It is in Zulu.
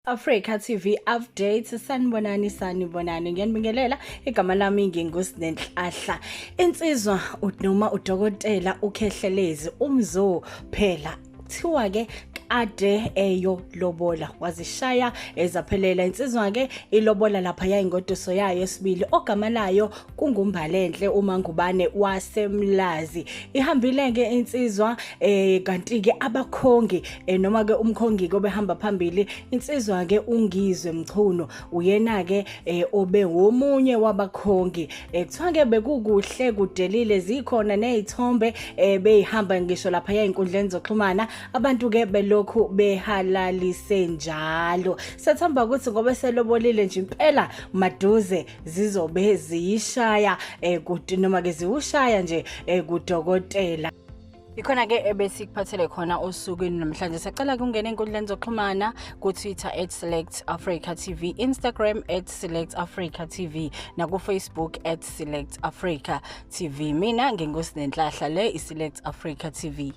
Africa TV updates sanibonani ngiyanibingelela igama lami ngingusinenhlahla insizwa noma udokotela uKhehlelezi phela kuthiwa ke kade eyo lobola wazishaya ezaphelela insizwa ke ilobola lapha yayingoduso yayo wesibili ogama layo kungumbalenhle uMangubane waseMlazi ihambile ke insizwa kanti ke abakhongi noma ke umkhongi obehamba phambili insizwa ke ungizwe Mchunu uyena ke obe womunye wabakhongi kuthiwa ke bekukuhle kudelile zikhona nezithombe behamba ngisho lapha yayinkundleni zokuxhumana abantu ke belokhu behalalise njalo sethemba ukuthi ngoba selobolile nje impela maduze zizobe ziyishaya noma ke ziwushaya nje kudokotela ikhona ke ebesikuphathele khona osukwini namhlanje sicela ukungena enkundleni zokuxhumana ku Twitter @selectafricatv Instagram @selectafricatv na ku Facebook @selectafricatv mina ngingusinenhlahla le iSelect Africa TV